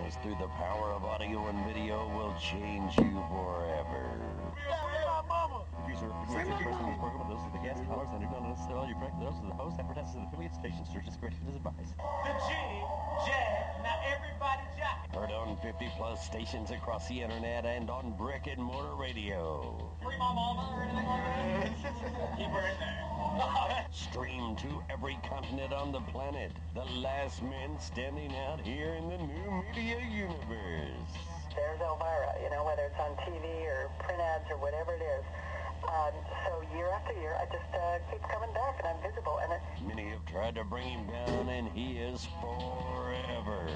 Because through the power of audio and video will change you forever. User expression is program, those are the guest callers, and don't necessarily reflect those are the hosts, advertisers, and affiliate stations. Search discretion is advised. The Jazz, now everybody jack. Heard on 50-plus stations across the internet and on brick-and-mortar radio. Free my mama or anything like that? Keep her in there. Stream to every continent on the planet. The last man standing out here in the new media universe. There's Elvira, whether it's on TV or print ads or whatever it is. So year after year, I just keep coming back and I'm visible. And many have tried to bring him down, and he is forever.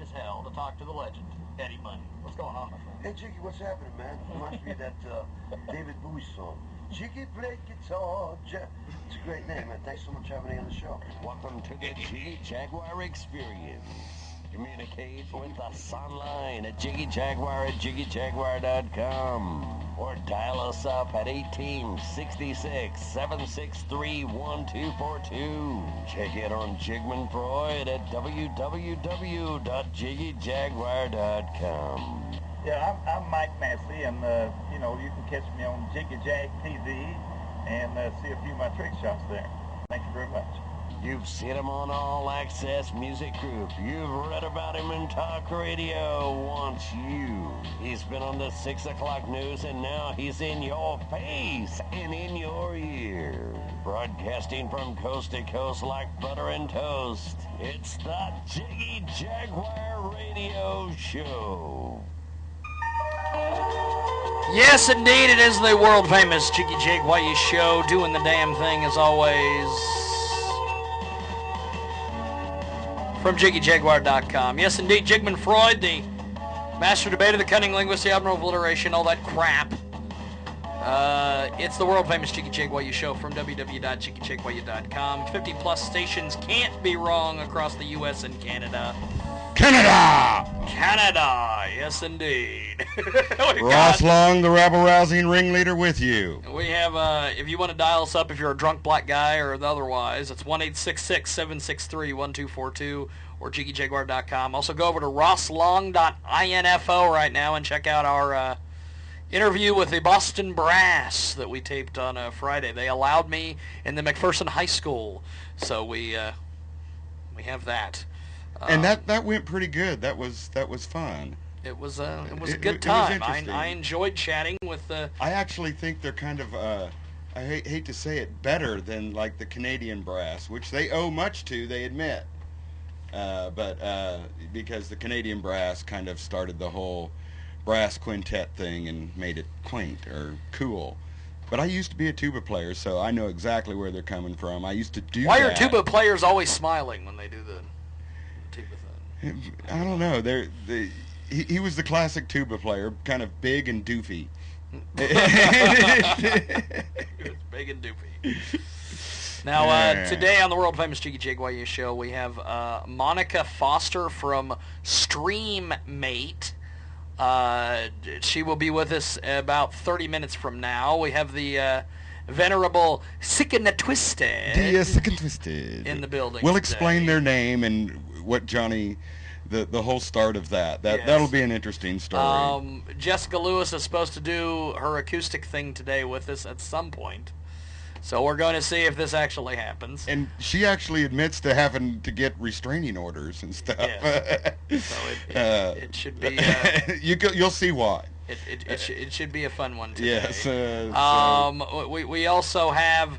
It's hell to talk to the legend, Eddie Money. What's going on, my friend? Hey, Jiggy, what's happening, man? Reminds me of that David Bowie song. Jiggy played guitar. It's a great name, man. Thanks so much for having me on the show. Welcome to the Jiggy Jaguar experience. Communicate with us online at jiggyjaguar@jiggyjaguar.com or dial us up at 1866-763-1242. Check it on Jigman Freud at www.jiggyjaguar.com. Yeah, I'm Mike Massey, and you can catch me on Jiggy Jag TV and see a few of my trick shots there. Thank you very much. You've seen him on All Access Music Group. You've read about him in talk radio. Wants you. He's been on the 6 o'clock news, and now he's in your face and in your ear. Broadcasting from coast to coast like butter and toast. It's the Jiggy Jaguar Radio Show. Yes, indeed, it is the world-famous Jiggy Jaguar Show, doing the damn thing as always. From JiggyJaguar.com. Yes, indeed, Jigman Freud, the master debater, the cunning linguist, the admiral of alliteration, all that crap. It's the world-famous Jiggy Jaguar Show from www.jiggyjaguar.com. 50-plus stations can't be wrong across the U.S. and Canada. Canada, yes, indeed. Ross Long, the rabble-rousing ringleader, with you. We have, if you want to dial us up, if you're a drunk black guy or otherwise, it's 1-866-763-1242 or JiggyJaguar.com. Also, go over to rosslong.info right now and check out our interview with the Boston Brass that we taped on Friday. They allowed me in the McPherson High School, so we have that. And that went pretty good. That was fun. It was a good time. I enjoyed chatting with the. I actually think they're kind of I hate to say it, better than like the Canadian Brass, which they owe much to. They admit, but because the Canadian Brass kind of started the whole brass quintet thing and made it quaint or cool. But I used to be a tuba player, so I know exactly where they're coming from. I used to do that. Why are tuba players always smiling when they do the tuba thing? I don't know. He was the classic tuba player, kind of big and doofy. He was big and doofy. Now, today on the world-famous Jiggy Jaguar Show, we have Monica Foster from StreamMate. She will be with us about 30 minutes from now. We have the venerable Sick and Twisted. Sick and Twisted in the building. We'll today. Explain their name and what Johnny, the whole start of that. That'll be an interesting story. Jessica Lewis is supposed to do her acoustic thing today with us at some point. So we're going to see if this actually happens. And she actually admits to having to get restraining orders and stuff. Yes. So it should be. You'll see why. It should be a fun one today. Yes. We also have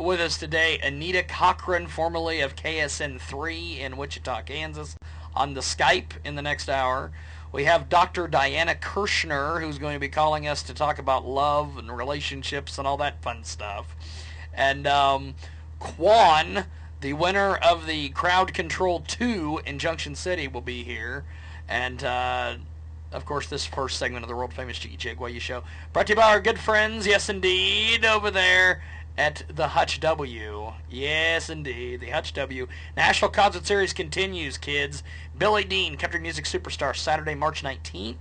with us today Anita Cochran, formerly of KSN3 in Wichita, Kansas, on the Skype in the next hour. We have Dr. Diana Kirshner, who's going to be calling us to talk about love and relationships and all that fun stuff. And Quan, the winner of the Crowd Control 2 in Junction City, will be here. And, of course, this first segment of the world-famous Jiggy Jaguar Show, brought to you by our good friends, yes, indeed, over there at the Hutch W. Yes, indeed, the Hutch W. National Concert Series continues, kids. Billy Dean, country music superstar, Saturday, March 19th.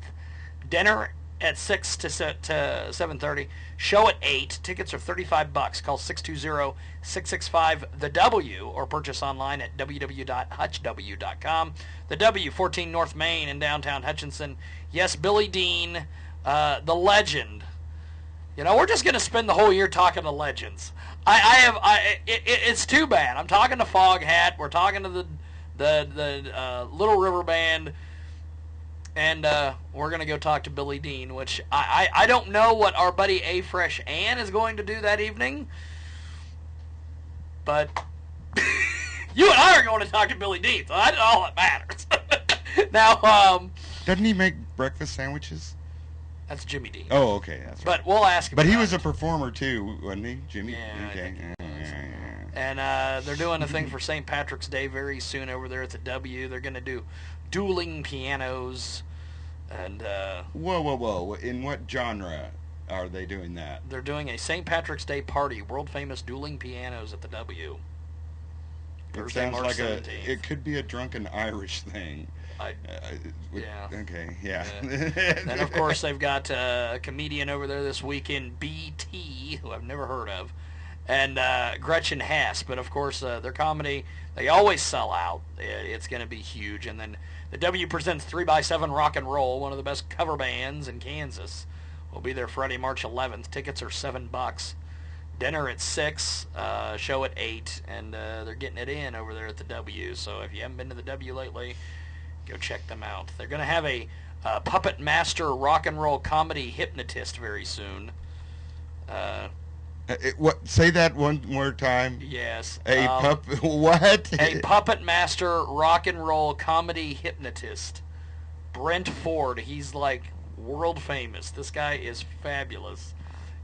Dinner at 6 to 7:30. Show at 8. Tickets are $35. Call 620-665-THE-W or purchase online at www.hutchw.com. The W, 14 North Main in downtown Hutchinson. Yes, Billy Dean, the legend. You know, we're just going to spend the whole year talking to legends. It's too bad. I'm talking to Foghat. We're talking to the Little River Band. And we're going to go talk to Billy Dean, which I don't know what our buddy A. Fresh Ann is going to do that evening. But you and I are going to talk to Billy Dean, so that's all that matters. Now, doesn't he make breakfast sandwiches? That's Jimmy Dean. Oh, okay. That's right. But we'll ask him. But he was a performer too, wasn't he, Jimmy? Yeah, okay. And they're doing a thing for St. Patrick's Day very soon over there at the W. They're going to do dueling pianos. And Whoa. In what genre are they doing that? They're doing a St. Patrick's Day party, world-famous dueling pianos at the W. Thursday, March 17th. It could be a drunken Irish thing. Yeah. Okay, yeah. And, of course, they've got a comedian over there this weekend, BT, who I've never heard of, and Gretchen Hess. But, of course, their comedy, they always sell out. It's going to be huge. And then the W presents 3x7 Rock and Roll, one of the best cover bands in Kansas. We'll be there Friday, March 11th. Tickets are $7. Dinner at 6, show at 8, and they're getting it in over there at the W. So if you haven't been to the W lately, go check them out. They're going to have a puppet master rock and roll comedy hypnotist very soon. What? Say that one more time. Yes. What? A puppet master rock and roll comedy hypnotist. Brent Ford. He's like world famous. This guy is fabulous.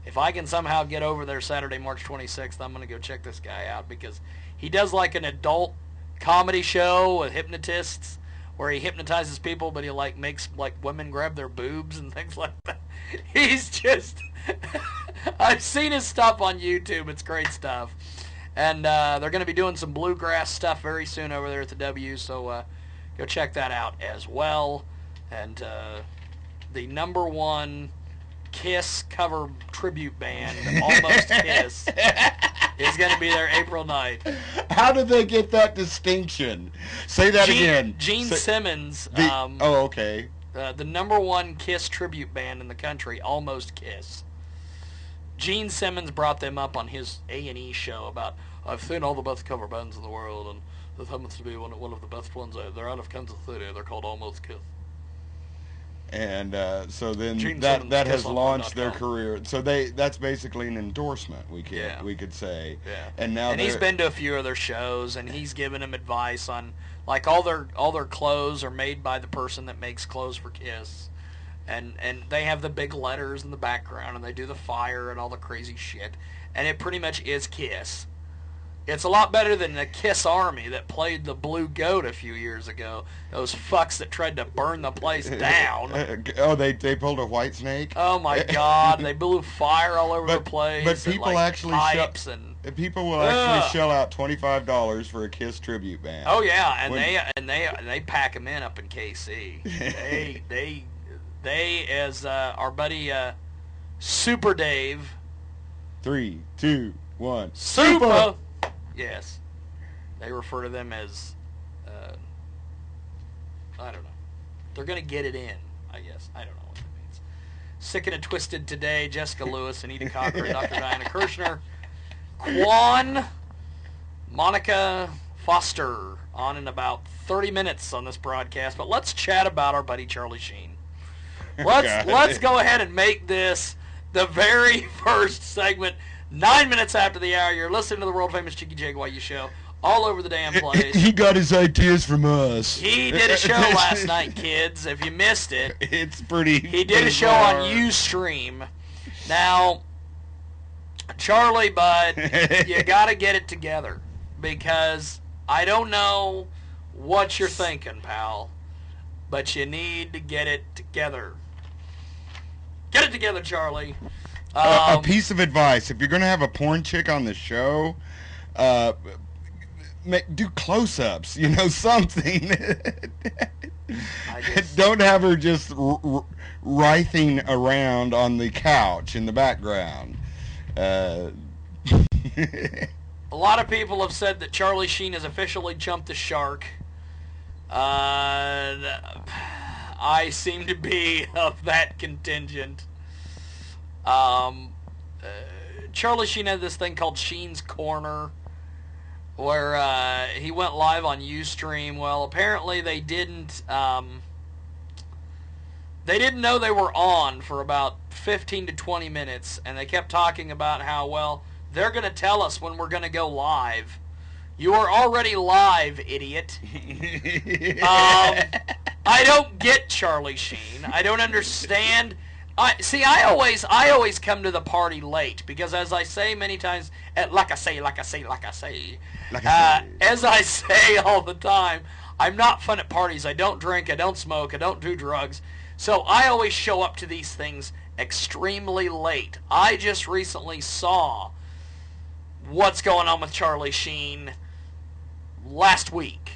If I can somehow get over there Saturday, March 26th, I'm going to go check this guy out because he does like an adult comedy show with hypnotists where he hypnotizes people, but he like makes like women grab their boobs and things like that. He's just I've seen his stuff on YouTube. It's great stuff. And they're going to be doing some bluegrass stuff very soon over there at the W, so go check that out as well. And the number one Kiss cover tribute band, Almost Kiss, is going to be there April night. How did they get that distinction? Say that again. Gene Simmons. Okay. The number one Kiss tribute band in the country, Almost Kiss. Gene Simmons brought them up on his A&E show about, I've seen all the best cover bands in the world, and this happens to be one of the best ones. They're out of Kansas City. They're called Almost Kiss. And so then Gene that has launched their KissOnline.com. career. So that's basically an endorsement. We could say. Yeah. And he's been to a few of their shows, and he's given them advice on like all their clothes are made by the person that makes clothes for Kiss, and they have the big letters in the background, and they do the fire and all the crazy shit, and it pretty much is Kiss. It's a lot better than the Kiss Army that played the Blue Goat a few years ago. Those fucks that tried to burn the place down. They pulled a white snake? Oh my God! They blew fire all over the place. But people and, like, actually people will actually shell out $25 for a Kiss tribute band. Oh yeah, and they pack them in up in KC. they as our buddy Super Dave. 3, 2, 1. Super. Yes, they refer to them as, I don't know. They're going to get it in, I guess. I don't know what that means. Sick and Twisted today, Jessica Lewis, Anita Cochran, Dr. Diana Kirshner, Quan, Monica Foster, on in about 30 minutes on this broadcast. But let's chat about our buddy Charlie Sheen. Let's go ahead and make this the very first segment. 9 minutes after the hour, you're listening to the world-famous Jiggy Jaguar show all over the damn place. He got his ideas from us. He did a show last night, kids. If you missed it, it's pretty he did a show on Ustream. Now, Charlie, bud, you got to get it together because I don't know what you're thinking, pal, but you need to get it together. Get it together, Charlie. A piece of advice: if you're going to have a porn chick on the show, do close-ups. Something. Don't have her just writhing around on the couch in the background. A lot of people have said that Charlie Sheen has officially jumped the shark. I seem to be of that contingent. Charlie Sheen had this thing called Sheen's Corner, where he went live on Ustream. Well, apparently they didn't know they were on for about 15 to 20 minutes, and they kept talking about how, well, they're going to tell us when we're going to go live. You are already live, idiot. I don't get Charlie Sheen. I don't understand. I always come to the party late, because as I say many times, as I say all the time, I'm not fun at parties. I don't drink, I don't smoke, I don't do drugs. So I always show up to these things extremely late. I just recently saw what's going on with Charlie Sheen last week,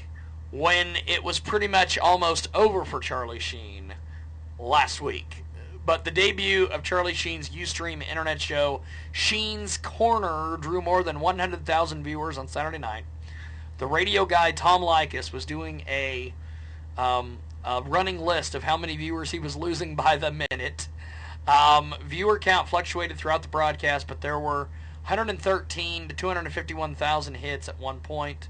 when it was pretty much almost over for Charlie Sheen last week. But the debut of Charlie Sheen's Ustream internet show, Sheen's Corner, drew more than 100,000 viewers on Saturday night. The radio guy Tom Likas was doing a running list of how many viewers he was losing by the minute. Viewer count fluctuated throughout the broadcast, but there were 113 to 251,000 hits at one point.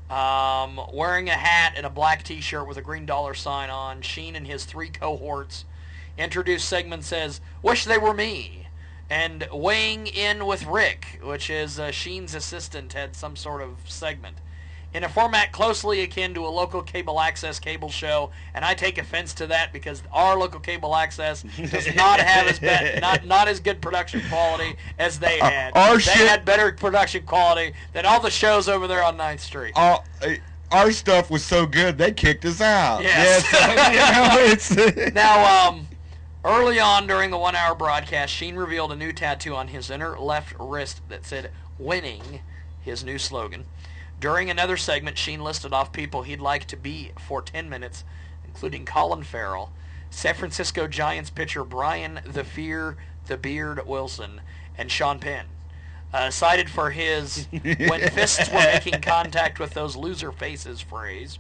Wearing a hat and a black t-shirt with a green dollar sign on, Sheen and his three cohorts introduced segments as "Wish They Were Me" and "Weighing In with Rick," which is Sheen's assistant, had some sort of segment in a format closely akin to a local cable access cable show, and I take offense to that, because our local cable access does not have not as good production quality as they had. They had better production quality than all the shows over there on 9th Street. Our stuff was so good they kicked us out. Yes. It's Now, early on during the 1 hour broadcast, Sheen revealed a new tattoo on his inner left wrist that said "Winning," his new slogan. During another segment, Sheen listed off people he'd like to be for 10 minutes, including Colin Farrell, San Francisco Giants pitcher Brian "The Fear, the Beard" Wilson, and Sean Penn. Cited for his "when fists were making contact with those loser faces" phrase.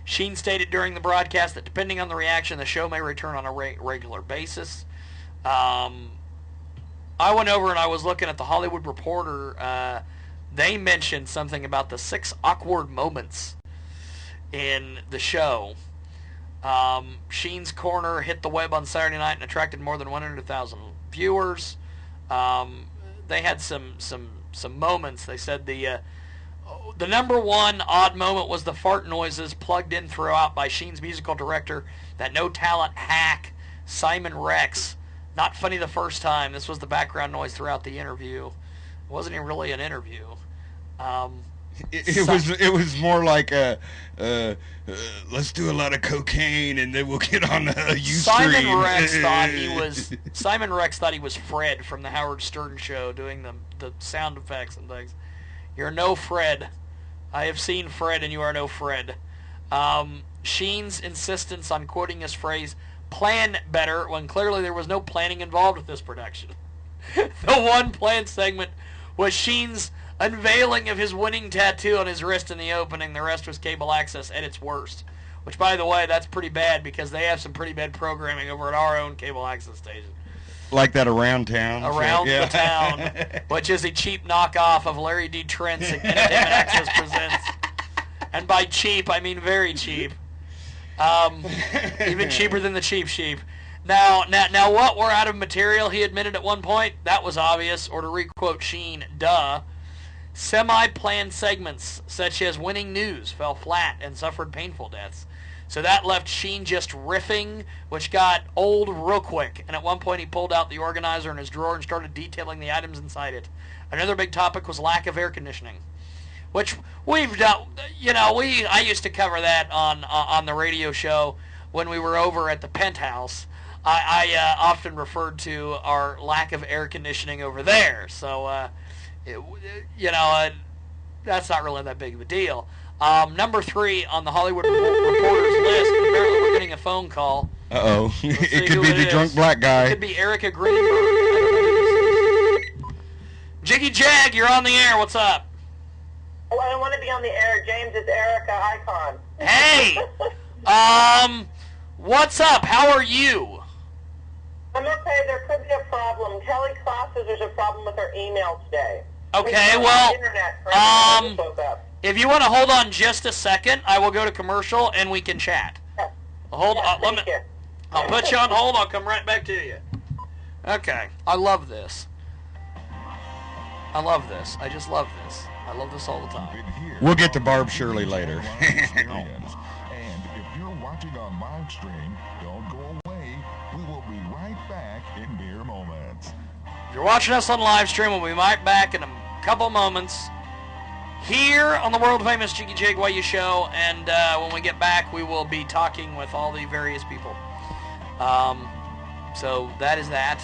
Sheen stated during the broadcast that depending on the reaction, the show may return on a regular basis. I went over and I was looking at the Hollywood Reporter. They mentioned something about the 6 awkward moments in the show. Sheen's Corner hit the web on Saturday night and attracted more than 100,000 viewers. They had some moments. They said the number one odd moment was the fart noises plugged in throughout by Sheen's musical director, that no-talent hack, Simon Rex. Not funny the first time. This was the background noise throughout the interview. It wasn't even really an interview. It was more like let's do a lot of cocaine and then we'll get on Ustream. Simon Rex thought he was Fred from the Howard Stern show, doing the sound effects and things. You're no Fred. I have seen Fred, and you are no Fred. Sheen's insistence on quoting his phrase "plan better" when clearly there was no planning involved with this production. The one planned segment was Sheen's unveiling of his winning tattoo on his wrist in the opening. The rest was cable access at its worst. Which, by the way, that's pretty bad, because they have some pretty bad programming over at our own cable access station. Like that Around Town? Around the Town, which is a cheap knockoff of Larry D. Trent's Entertainment Access Presents. And by cheap, I mean very cheap. Even cheaper than the Cheap Sheep. Now, what were out of material, he admitted at one point? That was obvious, or to re-quote Sheen, duh. Semi-planned segments, such as winning news, fell flat and suffered painful deaths. So that left Sheen just riffing, which got old real quick. And at one point he pulled out the organizer in his drawer and started detailing the items inside it. Another big topic was lack of air conditioning, which we've done. I used to cover that on the radio show when we were over at the Penthouse. I often referred to our lack of air conditioning over there. So, that's not really that big of a deal. Number 3 on the Hollywood Reporter's list, apparently we're getting a phone phone call. Uh-oh. Let's see It could who be it the is. drunk black guy. It could be Erica Greenberg. I don't know who this is. Jiggy Jag, you're on the air. What's up? Oh, I don't want to be on the air. James is Erica Icon. Hey! What's up? How are you? I'm okay. There could be a problem. Kelly Claus says there's a problem with her email today. Okay, well, if you want to hold on just a second, I will go to commercial and we can chat. Hold on. I'll put you on hold. I'll come right back to you. Okay. I love this. I love this. I just love this. I love this all the time. We'll get to Barb Shirley later. And if you're watching on live stream, don't go away. We will be right back in mere moments. If you're watching us on live stream, we'll be right back in a couple moments here on the world-famous Jiggy Jaguar show, and when we get back, we will be talking with all the various people. So that is that.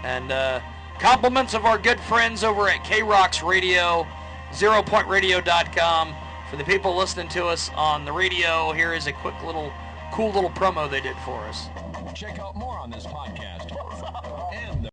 And compliments of our good friends over at K-Rocks Radio, zeropointradio.com. For the people listening to us on the radio, here is a quick little, cool little promo they did for us. Check out more on this podcast